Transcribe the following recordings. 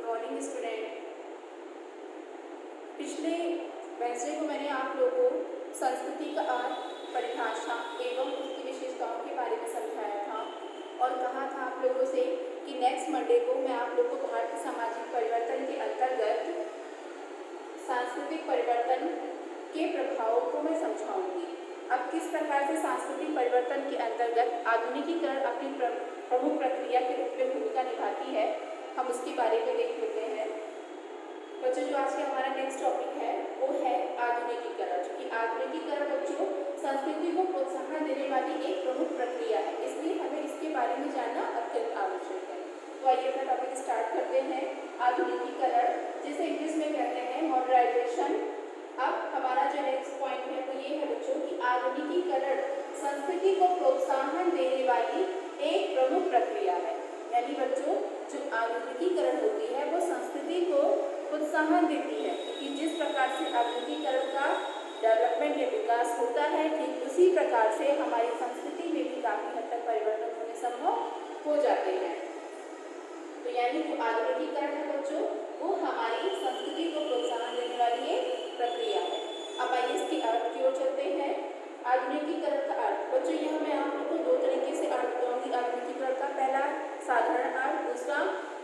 Good morning student. पिछले Wednesday को मैंने आप लोगों को संस्कृति का अर्थ, परिभाषा एवं उसकी विशेषताओं के बारे में समझाया था और कहा था आप लोगों से कि नेक्स्ट मंडे को मैं आप लोगों को भारतीय सामाजिक परिवर्तन के अंतर्गत सांस्कृतिक परिवर्तन के प्रभावों को मैं समझाऊंगी। अब किस प्रकार से सांस्कृतिक परिवर्तन के अंतर्गत आधुनिकीकरण अपनी प्रमुख प्रक्रिया के रूप में भूमिका निभाती है, हम उसके बारे में देख लेते हैं। बच्चों, जो आज का हमारा नेक्स्ट टॉपिक है वो है आधुनिकीकरण। जो कि आधुनिकीकरण बच्चों संस्कृति को प्रोत्साहन देने वाली एक प्रमुख प्रक्रिया है, इसलिए हमें इसके बारे में जानना अत्यंत आवश्यक है। तो आइए अपना टॉपिक स्टार्ट करते हैं। आधुनिकीकरण, जिसे इंग्लिश में कहते हैं मॉडर्नाइजेशन। अब हमारा जो नेक्स्ट पॉइंट है वो ये है बच्चों कि आधुनिकीकरण संस्कृति को प्रोत्साहन देने वाली एक प्रमुख प्रक्रिया है। यानी बच्चों, जो आधुनिकीकरण होती है वो संस्कृति को प्रोत्साहन देती है कि जिस प्रकार से आधुनिकीकरण का डेवलपमेंट या विकास होता है, ठीक उसी प्रकार से हमारी संस्कृति में भी काफी हद तक परिवर्तन होने संभव हो जाते हैं। तो यानी जो आधुनिकीकरण है बच्चों, वो हमारी संस्कृति को प्रोत्साहन देने वाली एक प्रक्रिया है। अब आइए इसके अर्थ की ओर चलते हैं। आधुनिकीकरण का अर्थ बच्चों, यह मैं आप लोगों को दो तरीके से अर्थ बताऊंगी आधुनिकीकरण का। पहला साधारण अर्थ, दूसरा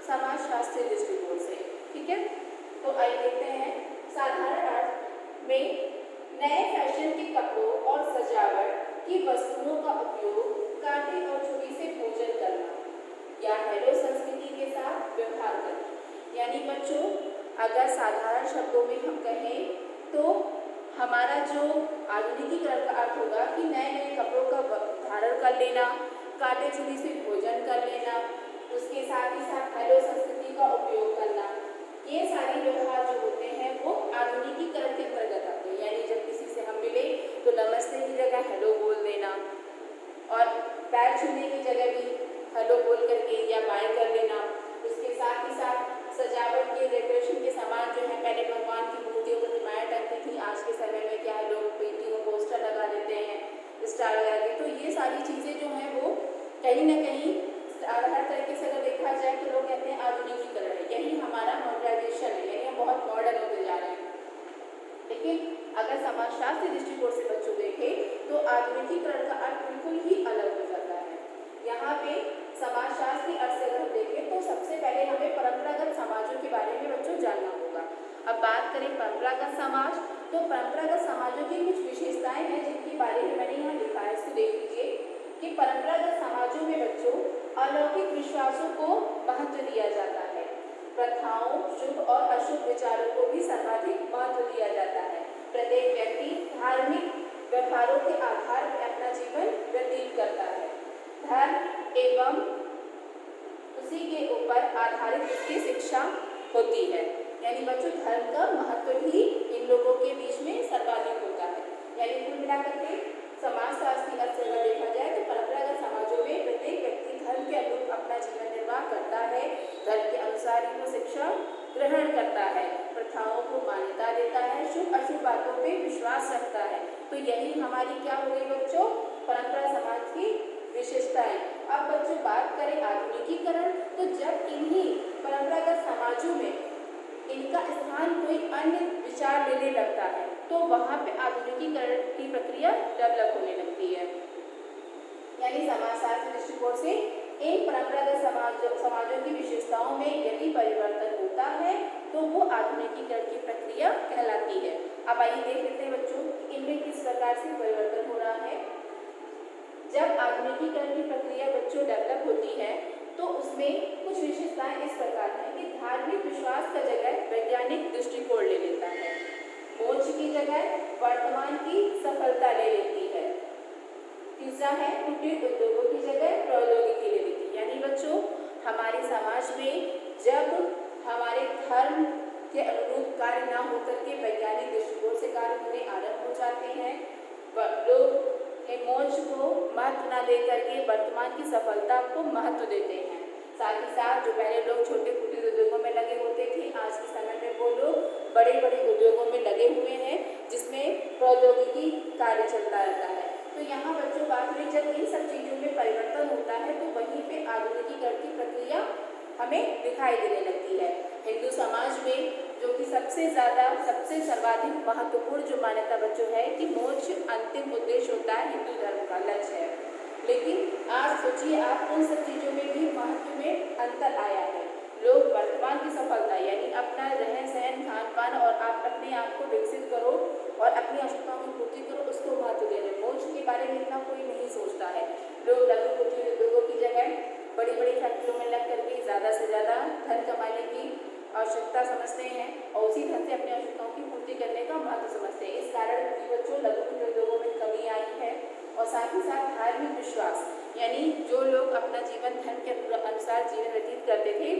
समाजशास्त्रीय दृष्टिकोण से। ठीक है, तो आइए देखते हैं। साधारण अर्थ में नए फैशन के कपड़ों और सजावट की वस्तुओं का उपयोग, कांटे और छुरी से भोजन करना या हेलो संस्कृति के साथ व्यवहार करना। यानी बच्चों, अगर साधारण शब्दों में हम कहें तो हमारा जो आधुनिकीकरण का अर्थ होगा कि नए नए कपड़ों का धारण कर लेना, कांटे छुरी से भोजन कर लेना, उसके साथ ही साथ हेलो संस्कृति का उपयोग करना। ये सारे व्यवहार जो होते हैं वो आधुनिकीकरण के अंतर्गत आते हैं। यानी जब किसी से हम मिले तो नमस्ते की जगह हेलो बोल देना और पैर छूने की जगह भी हेलो बोल करके या बाय कर लेना। उसके साथ ही साथ सजावट के डेकोरेशन के सामान जो है, पहले भगवान की मूर्तियों को प्रतिमाएं टंगती थी, आज के समय में क्या है, लोग पेंटिंग पोस्टर लगा देते हैं, स्टार लगा के। तो ये सारी चीज़ें जो हैं वो कहीं ना कहीं हर तरीके से अगर देखा जाए तो लोग कहते हैं आधुनिकीकरण है, यही हमारा मॉडर्नाइजेशन है, यानी हम बहुत मॉडर्न होते जा रहे हैं। लेकिन अगर समाजशास्त्री दृष्टिकोण से बच्चों देखें तो आधुनिकीकरण का अर्थ बिल्कुल ही अलग हो जाता है। यहाँ पे समाजशास्त्री अर्थ से अगर हम देखें तो सबसे पहले हमें परंपरागत समाजों के बारे में बच्चों जानना होगा। अब बात करें परंपरागत समाज, तो परंपरागत समाजों की कुछ विशेषताएं हैं जिनके बारे में मैंने यहाँ लिखा है। इसको देख लीजिए कि परंपरागत समाजों में बच्चों अलौकिक विश्वासों को महत्व दिया जाता है, प्रथाओं, शुभ और अशुभ विचारों को भी सर्वाधिक महत्व दिया जाता है। प्रत्येक व्यक्ति धार्मिक व्यवहारों के आधार पर अपना जीवन व्यतीत करता है। धर्म एवं उसी के ऊपर आधारित उसकी शिक्षा होती है। यानी बच्चों, धर्म का महत्व ही इन लोगों के बीच में सर्वाधिक होता है। यानी कुल मिलाकर के समाजशास्त्री अर्थ से अगर देखा जाए तो परंपरागत समाजों में प्रत्येक व्यक्ति धर्म के अनुरूप अपना जीवन निर्वाह करता है, धर्म के अनुसार ही वो शिक्षा ग्रहण करता है, प्रथाओं को मान्यता देता है, शुभ अशुभ बातों पे विश्वास रखता है। तो यही हमारी क्या हो गई बच्चों, परंपरा समाज की विशेषताएं। अब बच्चों बात करें आधुनिकीकरण, तो जब इन्हीं परंपरागत समाजों में इनका स्थान कोई अन्य विचार लेने लगता है तो वहाँ पे आधुनिकीकरण की प्रक्रिया डेवलप होने लगती है। यानी समाजशास्त्र दृष्टिकोण से इन परंपरागत समाजों की विशेषताओं में यदि परिवर्तन होता है तो वो आधुनिकीकरण की प्रक्रिया कहलाती है। अब आइए देख लेते हैं बच्चों इनमें किस प्रकार से परिवर्तन हो रहा है। जब आधुनिकीकरण की प्रक्रिया बच्चों डेवलप होती है तो उसमें कुछ विशेषताएं इस प्रकार हैं कि धार्मिक विश्वास का जगह वैज्ञानिक दृष्टिकोण ले लेता है, मोक्ष की जगह वर्तमान की सफलता ले लेती है। तीसरा है कुटीर उद्योगों की जगह प्रौद्योगिकी ले लेती है। यानी बच्चों, हमारे समाज में जब हमारे धर्म के अनुरूप कार्य न होकर के वैज्ञानिक दृष्टिकोण से कार्य होने आरंभ हो जाते हैं, लोग मोक्ष को महत्व न दे करके वर्तमान की सफलता को महत्व देते हैं। साथ ही साथ जो पहले लोग छोटे कुटीर उद्योगों में लगे होते थे, आज के समय में वो लोग बड़े बड़े उद्योगों में लगे हुए हैं जिसमें प्रौद्योगिकी कार्य चलता रहता है। तो यहाँ बच्चों बात हुई जब इन सब चीज़ों में परिवर्तन होता है तो वहीं पे आधुनिकीकरण की प्रक्रिया हमें दिखाई देने लगती है। हिंदू समाज में जो कि सबसे सर्वाधिक महत्वपूर्ण जो मान्यता बच्चों है कि मोक्ष अंतिम उद्देश्य होता है, हिंदू धर्म का लक्ष्य है। लेकिन आज सोचिए आप उन सब चीज़ों में भी महत्व में अंतर आया है। लोग वर्तमान की सफलता यानी अपना रहन सहन, खान पान और आप अपने आप को विकसित करो और अपनी आवश्यकताओं की पूर्ति करो, उसको महत्व दे रहे हैं। मोक्ष के बारे में इतना कोई नहीं सोचता है। लोग लघु कुटीर उद्योगों की जगह बड़ी बड़ी फैक्ट्रियों में लग करके ज़्यादा से ज़्यादा धन कमाने की आवश्यकता समझते हैं और उसी धन से अपनी आवश्यकताओं की पूर्ति करने का महत्व समझते हैं। इस कारण बच्चों लघु कुटीर उद्योगों में कमी आई है और साथ ही साथ धार्मिक विश्वास यानी जो लोग अपना जीवन धर्म के अनुसार जीवन व्यतीत करते थे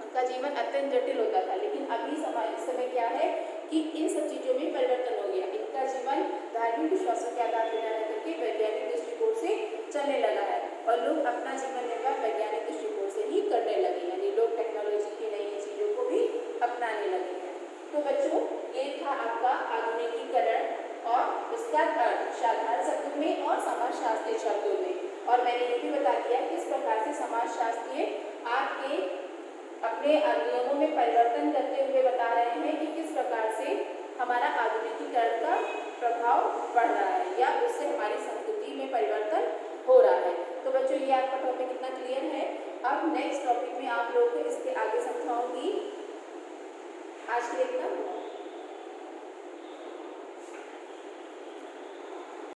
उनका जीवन अत्यंत जटिल होता था। लेकिन अभी इस समय क्या है कि इन सब चीज़ों में परिवर्तन हो गया। इनका जीवन धार्मिक विश्वासों के आधार पर रह करके वैज्ञानिक दृष्टिकोण से चलने लगा है और लोग अपना जीवन निर्वाह वैज्ञानिक दृष्टिकोण से ही करने लगे, यानी लोग टेक्नोलॉजी की नई नई चीज़ों को भी अपनाने लगे हैं। तो बच्चों ये था आपका आधुनिकीकरण और उसका अर्थ साधारण शब्दों में और समाजशास्त्रीय शब्दों में। और मैंने ये भी बता दिया किस प्रकार से समाजशास्त्रीय आपके अपने नियमों में परिवर्तन करते हुए बता रहे हैं कि किस प्रकार से हमारा आधुनिकीकरण का प्रभाव बढ़ रहा है या उससे हमारी संस्कृति में परिवर्तन हो रहा है। तो बच्चों ये आपका टॉपिक कितना क्लियर है। अब नेक्स्ट टॉपिक में आप लोगों को इसके आगे समझाऊंगी। आज के लिए इतना।